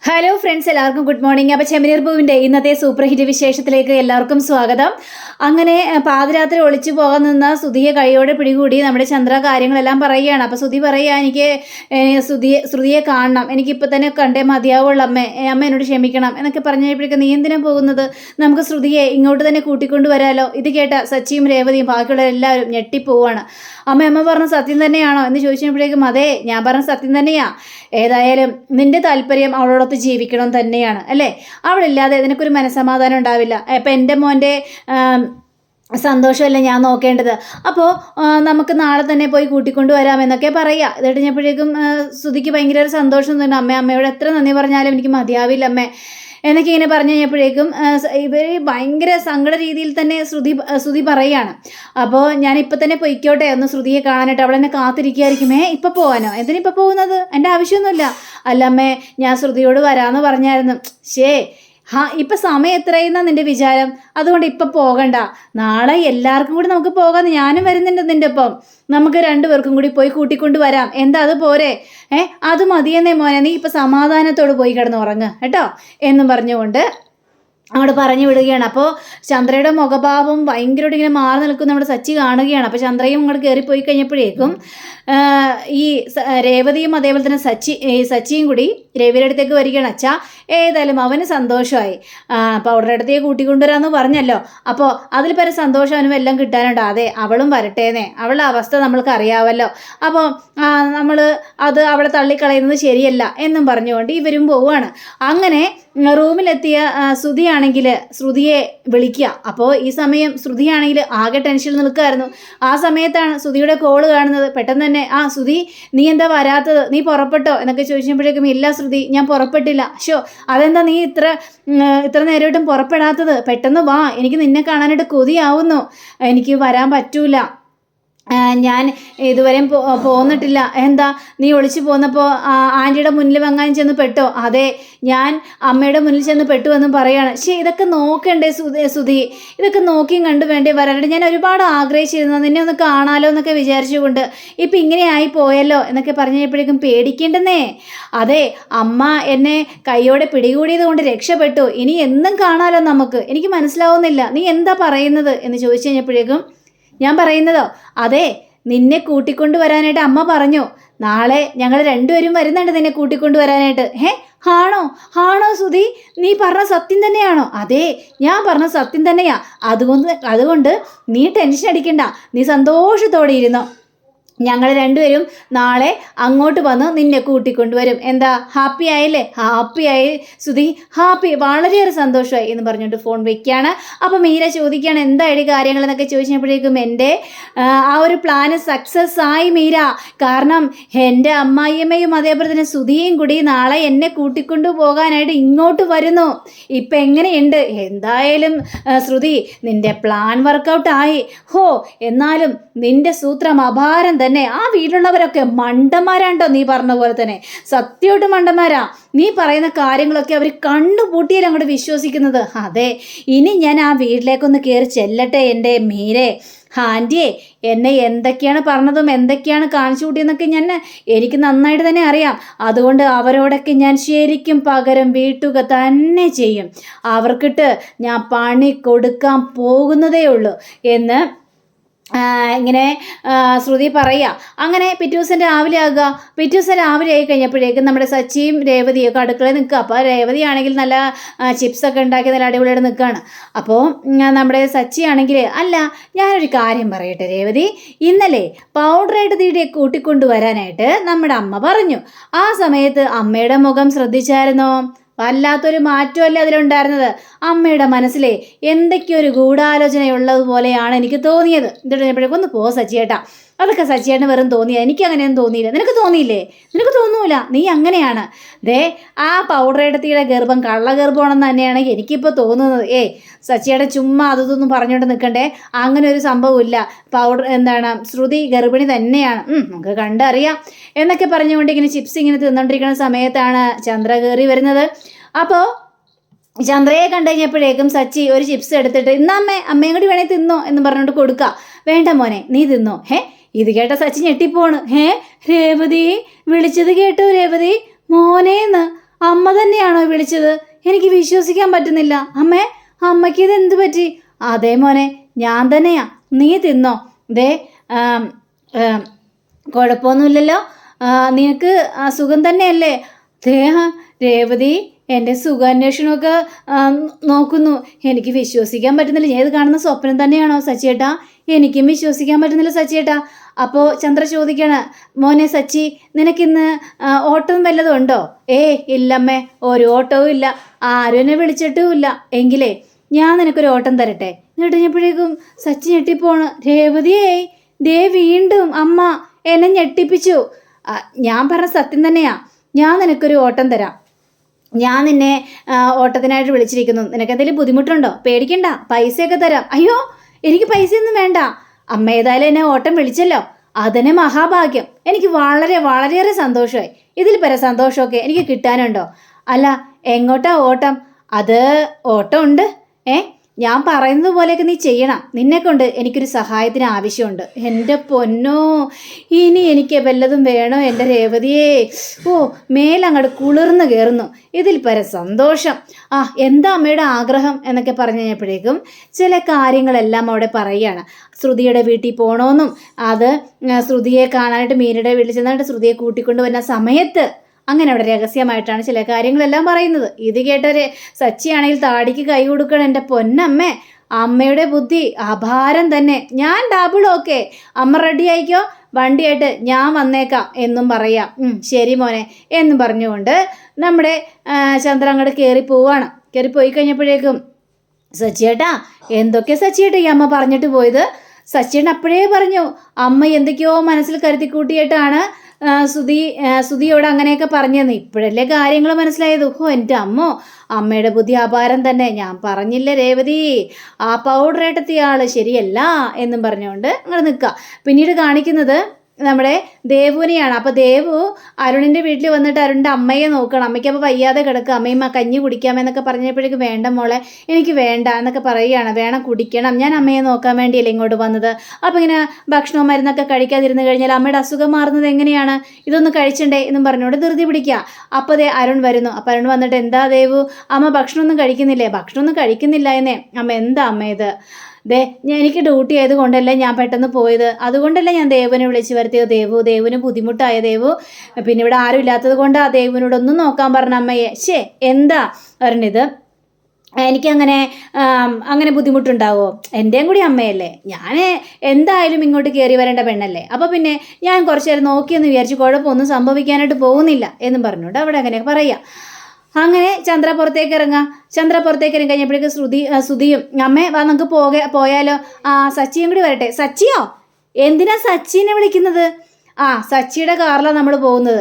Hello friends, എല്ലാവർക്കും good morning. അപ്പോൾ ചെമ്മനീർ പൂവിൻ്റെ ഇന്നത്തെ സൂപ്പർ ഹിറ്റ് വിശേഷത്തിലേക്ക് എല്ലാവർക്കും സ്വാഗതം. അങ്ങനെ പാതിരാത്രി ഒളിച്ചു പോകാൻ നിന്ന ശ്രുതിയെ കൈയോടെ പിടികൂടി നമ്മുടെ ചന്ദ്ര കാര്യങ്ങളെല്ലാം പറയുകയാണ്. അപ്പോൾ ശ്രുതി പറയുക, എനിക്ക് ശ്രുതിയെ കാണണം, എനിക്കിപ്പോൾ തന്നെ കണ്ടേ മതിയാവുള്ളൂ അമ്മ എന്നോട് ക്ഷമിക്കണം എന്നൊക്കെ പറഞ്ഞപ്പോഴേക്കും നീ എന്തിനാ പോകുന്നത്, നമുക്ക് ശ്രുതിയെ ഇങ്ങോട്ട് തന്നെ കൂട്ടിക്കൊണ്ട് വരാമല്ലോ. ഇത് കേട്ട സച്ചിയും രേവതിയും ബാക്കിയുള്ള എല്ലാവരും ഞെട്ടിപ്പോവാണ്. അമ്മ പറഞ്ഞ സത്യം തന്നെയാണോ എന്ന് ചോദിച്ചപ്പോഴേക്കും അതെ, ഞാൻ പറഞ്ഞ സത്യം തന്നെയാ. ഏതായാലും നിന്റെ താല്പര്യം അവളോടൊത്ത് ജീവിക്കണം തന്നെയാണ് അല്ലേ, അവളില്ലാതെ നിനക്കൊരു മനസ്സമാധാനം ഉണ്ടാവില്ല. അപ്പം എൻ്റെ മോൻ്റെ സന്തോഷമല്ലേ ഞാൻ നോക്കേണ്ടത്. അപ്പോൾ നമുക്ക് നാളെ തന്നെ പോയി കൂട്ടിക്കൊണ്ട് വരാമെന്നൊക്കെ പറയുക. ഇത് കഴിഞ്ഞപ്പോഴേക്കും ശ്രുതിക്ക് ഭയങ്കര ഒരു സന്തോഷം തന്നെ. അമ്മയോട് എത്ര നന്ദി പറഞ്ഞാലും എനിക്ക് മതിയാവില്ല അമ്മേ എന്നൊക്കെ ഇങ്ങനെ പറഞ്ഞു കഴിഞ്ഞപ്പോഴേക്കും ഇവർ ഭയങ്കര സങ്കട രീതിയിൽ തന്നെ ശ്രുതി പറയുകയാണ്. അപ്പോൾ ഞാനിപ്പോൾ തന്നെ പൊയ്ക്കോട്ടെ ഒന്ന് ശ്രുതിയെ കാണാനായിട്ട്, അവളെന്നെ കാത്തിരിക്കുകയായിരിക്കുമേ. ഇപ്പം പോകാനോ, എന്തിനിപ്പോൾ പോകുന്നത്, എൻ്റെ ആവശ്യമൊന്നുമില്ല. അല്ലമ്മേ, ഞാൻ ശ്രുതിയോട് വരാമെന്ന് പറഞ്ഞായിരുന്നു. ഇപ്പം സമയം എത്രയെന്നാ നിൻ്റെ വിചാരം, അതുകൊണ്ട് ഇപ്പം പോകണ്ട, നാളെ എല്ലാവർക്കും കൂടി നമുക്ക് പോകാം, ഞാനും വരുന്നുണ്ട് നിൻ്റെ ഒപ്പം, നമുക്ക് രണ്ടുപേർക്കും കൂടി പോയി കൂട്ടിക്കൊണ്ട് വരാം, എന്താ അത് പോരെ? അത് മതിയെന്നേ മോനെ, നീ ഇപ്പം സമാധാനത്തോട് പോയി കിടന്ന് ഉറങ്ങ് കേട്ടോ എന്നും പറഞ്ഞുകൊണ്ട് അങ്ങോട്ട് പറഞ്ഞു വിടുകയാണ്. അപ്പോൾ ചന്ദ്രയുടെ മുഖഭാവം ഭയങ്കരമായിട്ട് ഇങ്ങനെ മാറി നിൽക്കുന്ന നമ്മുടെ സച്ചി കാണുകയാണ്. അപ്പോൾ ചന്ദ്രയും അങ്ങോട്ട് കയറിപ്പോയി കഴിഞ്ഞപ്പോഴേക്കും ഈ രേവതിയും അതേപോലെ തന്നെ സച്ചിയും കൂടി രവിയുടെ അടുത്തേക്ക് വരികയാണ്. അച്ഛാ, ഏതായാലും അവന് സന്തോഷമായി, അപ്പോൾ അവളുടെ അടുത്തേക്ക് കൂട്ടിക്കൊണ്ടുവരാമെന്ന് പറഞ്ഞല്ലോ, അപ്പോൾ അതിൽ പല സന്തോഷം അവനും എല്ലാം കിട്ടാനുണ്ട്. അതെ, അവളും വരട്ടേന്നേ, അവളുടെ അവസ്ഥ നമ്മൾക്ക് അറിയാമല്ലോ, അപ്പോൾ നമ്മൾ അത് അവളെ തള്ളിക്കളയുന്നത് ശരിയല്ല എന്നും പറഞ്ഞുകൊണ്ട് ഇവരും പോവുകയാണ്. അങ്ങനെ റൂമിലെത്തിയ ശ്രുതിയെ വിളിക്കുക. അപ്പോൾ ഈ സമയം ശ്രുതിയാണെങ്കിൽ ആകെ ടെൻഷനിൽ നിൽക്കുമായിരുന്നു. ആ സമയത്താണ് ശ്രുതിയുടെ കോള് കാണുന്നത്. പെട്ടെന്ന് തന്നെ ശ്രുതി, നീ എന്താ വരാത്തത്, നീ പുറപ്പെട്ടോ എന്നൊക്കെ ചോദിച്ചപ്പോഴേക്കും ഇല്ല ശ്രുതി, ഞാൻ പുറപ്പെട്ടില്ല. അതെന്താ നീ ഇത്ര നേരമായിട്ടും പുറപ്പെടാത്തത്, പെട്ടെന്ന് വാ, എനിക്ക് നിന്നെ കാണാനായിട്ട് കൊതിയാവുന്നു, എനിക്ക് വരാൻ പറ്റൂല, ഞാൻ ഇതുവരെയും പോന്നിട്ടില്ല. എന്താ നീ ഒളിച്ചു പോന്നപ്പോൾ ആൻറ്റിയുടെ മുന്നിൽ വെങ്ങാൻ ചെന്ന് പെട്ടോ? അതെ, ഞാൻ അമ്മയുടെ മുന്നിൽ ചെന്ന് പെട്ടു എന്നും പറയാണ്. ഇതൊക്കെ നോക്കണ്ടേ ശ്രുതി, ഇതൊക്കെ നോക്കിയും കണ്ടു വേണ്ടേ വരാനായിട്ട്, ഞാൻ ഒരുപാട് ആഗ്രഹിച്ചിരുന്നു നിന്നെ ഒന്ന് കാണാലോ എന്നൊക്കെ വിചാരിച്ചുകൊണ്ട്, ഇപ്പം ഇങ്ങനെ ആയി പോയല്ലോ എന്നൊക്കെ പറഞ്ഞപ്പോഴേക്കും പേടിക്കേണ്ടെന്നേ. അതെ, അമ്മ എന്നെ കൈയോടെ പിടികൂടിയത് കൊണ്ട് രക്ഷപ്പെട്ടു, ഇനി എന്നും കാണാലോ നമുക്ക്, എനിക്ക് മനസ്സിലാവുന്നില്ല നീ എന്താ പറയുന്നത് എന്ന് ചോദിച്ചു കഴിഞ്ഞപ്പോഴേക്കും ഞാൻ പറയുന്നതോ, അതെ, നിന്നെ കൂട്ടിക്കൊണ്ടു വരാനായിട്ട് അമ്മ പറഞ്ഞു, നാളെ ഞങ്ങൾ രണ്ടുപേരും വരുന്നുണ്ട് നിന്നെ കൂട്ടിക്കൊണ്ടു വരാനായിട്ട്. ആണോ ശ്രുതി, നീ പറഞ്ഞ സത്യം തന്നെയാണോ? അതെ, ഞാൻ പറഞ്ഞ സത്യം തന്നെയാ. അതുകൊണ്ട് നീ ടെൻഷൻ അടിക്കണ്ട, നീ സന്തോഷത്തോടെ ഇരുന്നോ, ഞങ്ങൾ രണ്ടുപേരും നാളെ അങ്ങോട്ട് വന്ന് നിന്നെ കൂട്ടിക്കൊണ്ടുവരും. എന്താ, ഹാപ്പി ആയില്ലേ? ഹാപ്പിയായി ശ്രുതി, ഹാപ്പി, വളരെയേറെ സന്തോഷമായി എന്ന് പറഞ്ഞുകൊണ്ട് ഫോൺ വെക്കുകയാണ്. അപ്പോൾ മീര ചോദിക്കുകയാണ് എന്തായാലും കാര്യങ്ങൾ എന്നൊക്കെ ചോദിച്ചപ്പോഴേക്കും എൻ്റെ ആ ഒരു പ്ലാന് സക്സസ് ആയി മീര, കാരണം എൻ്റെ അമ്മായിയമ്മയും അതേപോലെ തന്നെ ശ്രുതിയും കൂടി നാളെ എന്നെ കൂട്ടിക്കൊണ്ടു പോകാനായിട്ട് ഇങ്ങോട്ട് വരുന്നു. ഇപ്പം എങ്ങനെയുണ്ട്? എന്തായാലും ശ്രുതി, നിൻ്റെ പ്ലാൻ വർക്കൗട്ട് ആയി. എന്നാലും നിൻ്റെ സൂത്രം അപാരം തന്നെ. ആ വീട്ടിലുള്ളവരൊക്കെ മണ്ടന്മാരാണ്ടോ, നീ പറഞ്ഞ പോലെ തന്നെ സത്യമായിട്ട് മണ്ടന്മാരാ. നീ പറയുന്ന കാര്യങ്ങളൊക്കെ അവർ കണ്ണുപൂട്ടിയാൽ അങ്ങോട്ട് വിശ്വസിക്കുന്നത്. അതെ, ഇനി ഞാൻ ആ വീട്ടിലേക്കൊന്ന് കയറി ചെല്ലട്ടെ എൻ്റെ മീരെ. ആൻറ്റിയെ എന്നെ എന്തൊക്കെയാണ് പറഞ്ഞതും എന്തൊക്കെയാണ് കാണിച്ചു കൂട്ടിയെന്നൊക്കെ എനിക്ക് നന്നായിട്ട് തന്നെ അറിയാം. അതുകൊണ്ട് അവരോടൊക്കെ ഞാൻ ശരിക്കും പകരം വീട്ടുക തന്നെ ചെയ്യും. അവർക്കിട്ട് ഞാൻ പണി കൊടുക്കാൻ പോകുന്നതേ ഉള്ളൂ എന്ന് ഇങ്ങനെ ശ്രുതി പറയുക. അങ്ങനെ പിറ്റേ ദിവസം രാവിലെ ആയി കഴിഞ്ഞപ്പോഴേക്കും നമ്മുടെ സച്ചിയും രേവതിയൊക്കെ അടുക്കളയിൽ നിൽക്കുക. അപ്പോൾ രേവതി ആണെങ്കിൽ നല്ല ചിപ്സൊക്കെ ഉണ്ടാക്കി നല്ല അടിപൊളിയായിട്ട് നിൽക്കുകയാണ്. അപ്പോൾ നമ്മുടെ സച്ചി ആണെങ്കിൽ, അല്ല ഞാനൊരു കാര്യം പറയട്ടെ രേവതി, ഇന്നലെ പൗഡറായിട്ട് തീരെ കൂട്ടിക്കൊണ്ടു വരാനായിട്ട് നമ്മുടെ അമ്മ പറഞ്ഞു. ആ സമയത്ത് അമ്മയുടെ മുഖം ശ്രദ്ധിച്ചായിരുന്നോ? വല്ലാത്തൊരു മാറ്റമല്ലേ അതിലുണ്ടായിരുന്നത്. അമ്മയുടെ മനസ്സിലെ എന്തൊക്കെയോ ഒരു ഗൂഢാലോചനയുള്ളതുപോലെയാണ് എനിക്ക് തോന്നിയത്. എന്നിട്ട് ഒന്ന് പോ സച്ചിയേട്ടാ, അതൊക്കെ സച്ചിയേട്ടന് വെറും തോന്നിയാ, എനിക്ക് അങ്ങനെയൊന്നും തോന്നിയില്ല. നിനക്ക് തോന്നിയില്ലേ? നിനക്ക് തോന്നൂല, നീ അങ്ങനെയാണ്. ആ പൗഡറെടുത്തിയുടെ ഗർഭം കള്ളഗർഭമാണെന്ന് തന്നെയാണ് എനിക്കിപ്പോൾ തോന്നുന്നത്. സച്ചിയേട്ടൻ ചുമ്മാ അതൊന്നും പറഞ്ഞുകൊണ്ട് നിൽക്കണ്ടേ, അങ്ങനെ ഒരു സംഭവമില്ല, ശ്രുതി ഗർഭിണി തന്നെയാണ്, നമുക്ക് കണ്ടറിയാം എന്നൊക്കെ പറഞ്ഞുകൊണ്ട് ഇങ്ങനെ ചിപ്സ് ഇങ്ങനെ തിന്നുകൊണ്ടിരിക്കുന്ന സമയത്താണ് ചന്ദ്ര കയറി വരുന്നത്. അപ്പോൾ ചന്ദ്രയെ കണ്ടു കഴിഞ്ഞപ്പോഴേക്കും സച്ചി ഒരു ചിപ്സ് എടുത്തിട്ട് അമ്മയും കൂടി വേണേൽ തിന്നോ എന്ന് പറഞ്ഞുകൊണ്ട് കൊടുക്കുക. വേണ്ട മോനെ, നീ തിന്നോ. ഇത് കേട്ട സച്ചി ഞെട്ടിപ്പോണ്. രേവതി വിളിച്ചത് കേട്ടോ രേവതി, മോനേന്ന് അമ്മ തന്നെയാണോ വിളിച്ചത്? എനിക്ക് വിശ്വസിക്കാൻ പറ്റുന്നില്ല. അമ്മേ, അമ്മയ്ക്ക് ഇത് എന്ത് പറ്റി? അതേ മോനെ, ഞാൻ തന്നെയാ. നീ തിന്നോ. ദേ കുഴപ്പമൊന്നുമില്ലല്ലോ, നിനക്ക് സുഖം തന്നെയല്ലേ? രേവതി എൻ്റെ സുഖാന്വേഷണമൊക്കെ നോക്കുന്നു. എനിക്ക് വിശ്വസിക്കാൻ പറ്റുന്നില്ല. ഞാൻ ഇത് കാണുന്ന സ്വപ്നം തന്നെയാണോ സച്ചിയേട്ടാ? എനിക്കും വിശ്വസിക്കാൻ പറ്റുന്നില്ല സച്ചിയേട്ടാ. അപ്പോൾ ചന്ദ്ര ചോദിക്കാണ്, മോനെ സച്ചി, നിനക്കിന്ന് ഓട്ടം വല്ലതും ഉണ്ടോ? ഇല്ലമ്മേ, ഒരു ഓട്ടവും ഇല്ല, ആരും എന്നെ വിളിച്ചിട്ടും ഇല്ല. എങ്കിലേ ഞാൻ നിനക്കൊരു ഓട്ടം തരട്ടെ. ഞെട്ടിഞ്ഞപ്പോഴേക്കും സച്ചി ഞെട്ടിപ്പോണ്. രേവതിയേ, ദേ വീണ്ടും അമ്മ എന്നെ ഞെട്ടിപ്പിച്ചു. ഞാൻ പറഞ്ഞ സത്യം തന്നെയാ. ഞാൻ നിനക്കൊരു ഓട്ടം തരാം. ഞാൻ നിന്നെ ഓട്ടത്തിനായിട്ട് വിളിച്ചിരിക്കുന്നു. നിനക്ക് എന്തെങ്കിലും ബുദ്ധിമുട്ടുണ്ടോ? പേടിക്കണ്ട, പൈസയൊക്കെ തരാം. അയ്യോ, എനിക്ക് പൈസയൊന്നും വേണ്ട. അമ്മ ഏതായാലും എന്നെ ഓട്ടം വിളിച്ചല്ലോ, അതിനെ മഹാഭാഗ്യം. എനിക്ക് വളരെ വളരെയേറെ സന്തോഷമായി. ഇതിൽ പര സന്തോഷമൊക്കെ എനിക്ക് കിട്ടാനുണ്ടോ? അല്ല, എങ്ങോട്ടാ ഓട്ടം? അത് ഓട്ടം ഉണ്ട്. ഞാൻ പറയുന്നത് പോലെയൊക്കെ നീ ചെയ്യണം. നിന്നെക്കൊണ്ട് എനിക്കൊരു സഹായത്തിന് ആവശ്യമുണ്ട്. എൻ്റെ പൊന്നോ, ഇനി എനിക്ക് വല്ലതും വേണോ എൻ്റെ രേവതിയേ? മേലങ്ങോട്ട് കുളിർന്ന് കയറുന്നു. ഇതിൽ പര സന്തോഷം. എന്താ അമ്മയുടെ ആഗ്രഹം എന്നൊക്കെ പറഞ്ഞു കഴിഞ്ഞപ്പോഴേക്കും ചില കാര്യങ്ങളെല്ലാം അവിടെ പറയുകയാണ്. ശ്രുതിയുടെ വീട്ടിൽ പോകണമെന്നും അത് ശ്രുതിയെ കാണാനായിട്ട് മീനയുടെ വീട്ടിൽ ചെന്നിട്ട് ശ്രുതിയെ കൂട്ടിക്കൊണ്ട് വരുന്ന സമയത്ത് അങ്ങനെ അവിടെ രഹസ്യമായിട്ടാണ് ചില കാര്യങ്ങളെല്ലാം പറയുന്നത്. ഇത് കേട്ടൊരു സച്ചിയാണെങ്കിൽ താടിക്ക് കൈ കൊടുക്കണം. എൻ്റെ പൊന്നമ്മേ, അമ്മയുടെ ബുദ്ധി അപാരം തന്നെ. ഞാൻ ഡബിൾ ഓക്കെ, അമ്മ റെഡി ആയിക്കോ, വണ്ടിയായിട്ട് ഞാൻ വന്നേക്കാം എന്നും പറയാം. ശരി മോനെ എന്നും പറഞ്ഞുകൊണ്ട് നമ്മുടെ ചന്ദ്ര അങ്ങോട്ട് കയറി പോവാണ്. കയറിപ്പോയി കഴിഞ്ഞപ്പോഴേക്കും, സച്ചിയേട്ടാ എന്തൊക്കെ സച്ചിയേട്ടാ ഈ അമ്മ പറഞ്ഞിട്ട് പോയത്? സച്ചിയേട്ടൻ അപ്പോഴേ പറഞ്ഞു, അമ്മ എന്തൊക്കെയോ മനസ്സിൽ കരുതിക്കൂട്ടിയിട്ടാണ് സുധിയോട് അങ്ങനെയൊക്കെ പറഞ്ഞതെന്ന്. ഇപ്പോഴല്ലേ കാര്യങ്ങൾ മനസ്സിലായത്. എൻ്റെ അമ്മയുടെ ബുദ്ധി അപാരം തന്നെ. ഞാൻ പറഞ്ഞില്ലേ രേവതി, ആ പൗഡർ ഏട്ടത്തിയ ആള് ശരിയല്ല എന്നും പറഞ്ഞുകൊണ്ട് അങ്ങനെ നിൽക്കുക. പിന്നീട് കാണിക്കുന്നത് നമ്മുടെ ദേവുവിനെയാണ്. അപ്പോൾ ദേവു അരുണിൻ്റെ വീട്ടിൽ വന്നിട്ട് അരുണിൻ്റെ അമ്മയെ നോക്കണം. അമ്മയ്ക്ക് അപ്പോൾ വയ്യാതെ കിടക്കുക. അമ്മയും കഞ്ഞി കുടിക്കാമെന്നൊക്കെ പറഞ്ഞപ്പോഴേക്ക് വേണ്ട മോളെ, എനിക്ക് വേണ്ട എന്നൊക്കെ പറയുകയാണ്. വേണം, കുടിക്കണം, ഞാൻ അമ്മയെ നോക്കാൻ വേണ്ടിയല്ലേ ഇങ്ങോട്ട് വന്നത്. അപ്പോൾ ഇങ്ങനെ ഭക്ഷണവും മരുന്നൊക്കെ കഴിക്കാതിരുന്ന് കഴിഞ്ഞാൽ അമ്മയുടെ അസുഖം മാറുന്നത് എങ്ങനെയാണ്? ഇതൊന്ന് കഴിച്ചണ്ടേ എന്നും പറഞ്ഞുകൊണ്ട് ധൃതി പിടിക്കുക. അപ്പോൾ അരുൺ വരുന്നു. അപ്പോൾ അരുൺ വന്നിട്ട്, എന്താ ദേവു, അമ്മ ഭക്ഷണമൊന്നും കഴിക്കുന്നില്ലേ? ഭക്ഷണമൊന്നും കഴിക്കുന്നില്ല എന്നേ. അമ്മ എന്താ അമ്മ ഇത്? എനിക്ക് ഡ്യൂട്ടി ആയതുകൊണ്ടല്ലേ ഞാൻ പെട്ടെന്ന് പോയത്. അതുകൊണ്ടല്ലേ ഞാൻ ദേവുവിനെ വിളിച്ചു വരുത്തിയത്. ദേവുവിന് ബുദ്ധിമുട്ടായ ദേവു, പിന്നെ ഇവിടെ ആരും ഇല്ലാത്തത് കൊണ്ട് ആ ദേവുവിനോടൊന്നും നോക്കാൻ പറഞ്ഞ അമ്മയെ. എന്താ പറഞ്ഞത്? അങ്ങനെ ബുദ്ധിമുട്ടുണ്ടാവോ? എൻ്റെയും കൂടി അമ്മയല്ലേ, ഞാൻ എന്തായാലും ഇങ്ങോട്ട് കയറി വരേണ്ട പെണ്ണല്ലേ. അപ്പോൾ പിന്നെ ഞാൻ കുറച്ചു നേരം നോക്കിയെന്ന് വിചാരിച്ചു, കുഴപ്പമൊന്നും സംഭവിക്കാനായിട്ട് പോകുന്നില്ല എന്നും പറഞ്ഞുകൊണ്ട് അവിടെ അങ്ങനെ പറയാം. അങ്ങനെ ചന്ദ്ര പുറത്തേക്ക് ഇറങ്ങി കഴിഞ്ഞപ്പോഴേക്ക് ശ്രുതിയും, അമ്മേ വാ നമുക്ക് പോയാലോ? സച്ചിയും കൂടി വരട്ടെ. സച്ചിയോ? എന്തിനാ സച്ചിനെ വിളിക്കുന്നത്? സച്ചിയുടെ കാറിലാണ് നമ്മൾ പോകുന്നത്.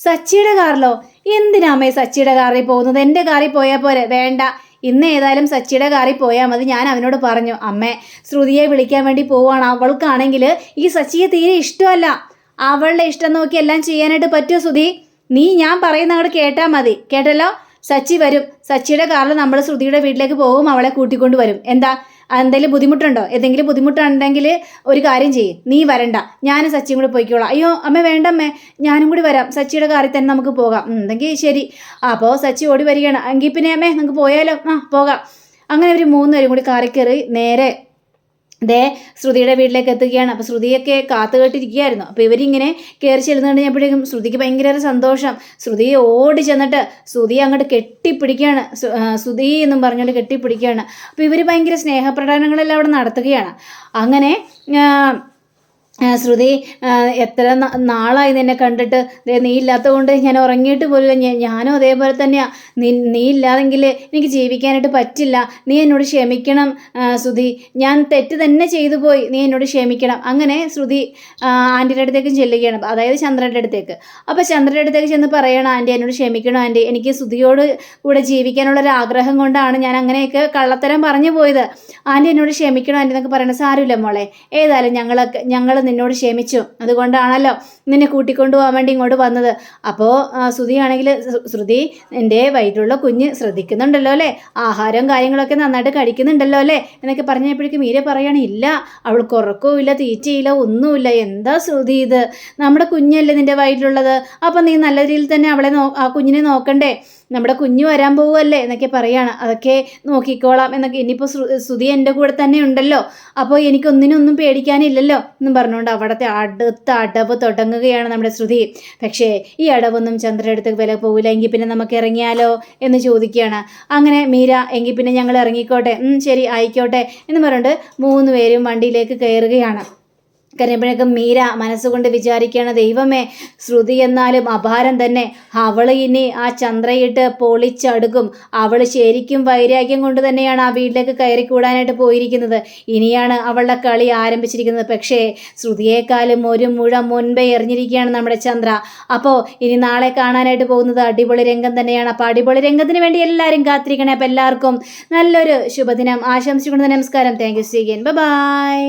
സച്ചിയുടെ കാറിലോ? എന്തിനാ അമ്മേ സച്ചിയുടെ കാറിൽ പോകുന്നത്? എൻ്റെ കാറിൽ പോയാൽ പോരെ? വേണ്ട, ഇന്ന് ഏതായാലും സച്ചിയുടെ കാറിൽ പോയാൽ മതി. ഞാൻ അവനോട് പറഞ്ഞു, അമ്മേ ശ്രുതിയെ വിളിക്കാൻ വേണ്ടി പോവാണ്. അവൾക്കാണെങ്കിൽ ഈ സച്ചിയെ തീരെ ഇഷ്ടമല്ല. അവളുടെ ഇഷ്ടം നോക്കി എല്ലാം ചെയ്യാനായിട്ട് പറ്റുമോ ശ്രുതി? നീ ഞാൻ പറയുന്ന അങ്ങോട്ട് കേട്ടാൽ മതി. കേട്ടല്ലോ? സച്ചി വരും. സച്ചിയുടെ കാറിൽ നമ്മൾ ശ്രുതിയുടെ വീട്ടിലേക്ക് പോകും, അവളെ കൂട്ടിക്കൊണ്ട് വരും. എന്താ, എന്തെങ്കിലും ബുദ്ധിമുട്ടുണ്ടോ? എന്തെങ്കിലും ബുദ്ധിമുട്ടുണ്ടെങ്കിൽ ഒരു കാര്യം ചെയ്യും, നീ വരണ്ട, ഞാനും സച്ചിയും കൂടി പോയിക്കോളാം. അയ്യോ അമ്മ വേണ്ടമ്മേ, ഞാനും കൂടി വരാം, സച്ചിയുടെ കാറിൽ തന്നെ നമുക്ക് പോകാം. എന്തെങ്കിൽ ശരി. അപ്പോൾ സച്ചി ഓടി വരികയാണ്. എങ്കിൽ പിന്നെ അമ്മേ നമുക്ക് പോയാലോ? പോകാം. അങ്ങനെ ഒരു 3 പേരും കൂടി കാറിൽ കയറി നേരെ ശ്രുതിയുടെ വീട്ടിലേക്ക് എത്തുകയാണ്. അപ്പോൾ ശ്രുതിയൊക്കെ കാത്തു കേട്ടിരിക്കുകയായിരുന്നു. അപ്പോൾ ഇവരിങ്ങനെ കയറി ചെല്ലുന്ന കഴിഞ്ഞപ്പോഴേക്കും ശ്രുതിക്ക് ഭയങ്കര സന്തോഷം. ശ്രുതിയെ ഓടി ചെന്നിട്ട് ശ്രുതിയെ അങ്ങോട്ട് കെട്ടിപ്പിടിക്കുകയാണ്. ശ്രുതി എന്നും പറഞ്ഞുകൊണ്ട് കെട്ടിപ്പിടിക്കുകയാണ്. അപ്പോൾ ഇവർ ഭയങ്കര സ്നേഹപ്രകടനങ്ങളെല്ലാം അവിടെ നടത്തുകയാണ്. അങ്ങനെ ശ്രുതി, എത്ര നാളായി നിന്നെ കണ്ടിട്ട്, നീ ഇല്ലാത്തത് കൊണ്ട് ഞാൻ ഉറങ്ങിയിട്ട് പോലില്ല. ഞാനും അതേപോലെ തന്നെയാണ്. നീ ഇല്ലാതെങ്കിൽ എനിക്ക് ജീവിക്കാനായിട്ട് പറ്റില്ല. നീ എന്നോട് ക്ഷമിക്കണം ശ്രുതി, ഞാൻ തെറ്റ് തന്നെ ചെയ്തു പോയി, നീ എന്നോട് ക്ഷമിക്കണം. അങ്ങനെ ശ്രുതി ആൻറ്റിയുടെ അടുത്തേക്കും ചെല്ലുകയാണ്, അതായത് ചന്ദ്രൻ്റെ അടുത്തേക്ക്. അപ്പോൾ ചന്ദ്രൻ്റെ അടുത്തേക്ക് ചെന്ന് പറയണം, ആൻറ്റി എന്നോട് ക്ഷമിക്കണം ആൻറ്റി, എനിക്ക് ശ്രുതിയോട് കൂടെ ജീവിക്കാനുള്ളൊരു ആഗ്രഹം കൊണ്ടാണ് ഞാൻ അങ്ങനെയൊക്കെ കള്ളത്തരം പറഞ്ഞു പോയത്. ആൻറ്റി എന്നോട് ക്ഷമിക്കണം ആൻറ്റി എന്നൊക്കെ പറയണം. സാരമില്ല മോളെ, ഏതായാലും ഞങ്ങൾ നിന്നോട് ക്ഷമിച്ചു, അതുകൊണ്ടാണല്ലോ നിന്നെ കൂട്ടിക്കൊണ്ടു പോകാൻ വേണ്ടി ഇങ്ങോട്ട് വന്നത്. അപ്പോൾ ശ്രുതിയാണെങ്കിൽ ശ്രുതി എൻ്റെ വയറ്റിലുള്ള കുഞ്ഞ് ശ്രദ്ധിക്കുന്നുണ്ടല്ലോ അല്ലേ, ആഹാരവും കാര്യങ്ങളൊക്കെ നന്നായിട്ട് കഴിക്കുന്നുണ്ടല്ലോ അല്ലേ എന്നൊക്കെ പറഞ്ഞപ്പോഴേക്കും മീര പറയാണ്, ഇല്ല അവൾക്ക് ഉറക്കവും ഇല്ല, തീറ്റയില്ല, ഒന്നുമില്ല. എന്താ ശ്രുതി ഇത്, നമ്മുടെ കുഞ്ഞല്ലേ നിൻ്റെ വയറ്റിലുള്ളത്, അപ്പം നീ നല്ല രീതിയിൽ തന്നെ ആ കുഞ്ഞിനെ നോക്കണ്ടേ, നമ്മുടെ കുഞ്ഞ് വരാൻ പോവുമല്ലേ എന്നൊക്കെ പറയാണ്. അതൊക്കെ നോക്കിക്കോളാം എന്നൊക്കെ, ഇനിയിപ്പോൾ ശ്രുതി എൻ്റെ കൂടെ തന്നെ ഉണ്ടല്ലോ, അപ്പോൾ എനിക്കൊന്നിനൊന്നും പേടിക്കാനില്ലല്ലോ എന്നും പറഞ്ഞുകൊണ്ട് അവിടുത്തെ അടുത്ത അടവ് തുടങ്ങുകയാണ് നമ്മുടെ ശ്രുതി. പക്ഷേ ഈ അടവൊന്നും ചന്ദ്രടുത്ത് വില പോവില്ല, എങ്കിൽ പിന്നെ നമുക്ക് ഇറങ്ങിയാലോ എന്ന് ചോദിക്കുകയാണ്. അങ്ങനെ മീര, എങ്കിൽ പിന്നെ ഞങ്ങൾ ഇറങ്ങിക്കോട്ടെ, ശരി ആയിക്കോട്ടെ എന്ന് പറഞ്ഞിട്ട് 3 പേരും വണ്ടിയിലേക്ക് കയറുകയാണ്. കരയുമ്പോഴേക്കും മീര മനസ്സുകൊണ്ട് വിചാരിക്കുകയാണ്, ദൈവമേ, ശ്രുതി എന്നാലും അപാരം തന്നെ, അവൾ ഇനി ആ ചന്ദ്രയിട്ട് പൊളിച്ചടുക്കും, അവൾ ശരിക്കും വൈരാഗ്യം കൊണ്ട് തന്നെയാണ് ആ വീട്ടിലേക്ക് കയറി കൂടാനായിട്ട് പോയിരിക്കുന്നത്. ഇനിയാണ് അവളുടെ കളി ആരംഭിച്ചിരിക്കുന്നത്. പക്ഷേ ശ്രുതിയേക്കാളും ഒരു മുഴ മുൻപേ എറിഞ്ഞിരിക്കുകയാണ് നമ്മുടെ ചന്ദ്ര. അപ്പോൾ ഇനി നാളെ കാണാനായിട്ട് പോകുന്നത് അടിപൊളി രംഗം തന്നെയാണ്. അപ്പോൾ അടിപൊളി രംഗത്തിന് വേണ്ടി എല്ലാവരും കാത്തിരിക്കണേ. അപ്പോൾ എല്ലാവർക്കും നല്ലൊരു ശുഭദിനം ആശംസിച്ചുകൊണ്ട് നമസ്കാരം. Thank you. See again. By.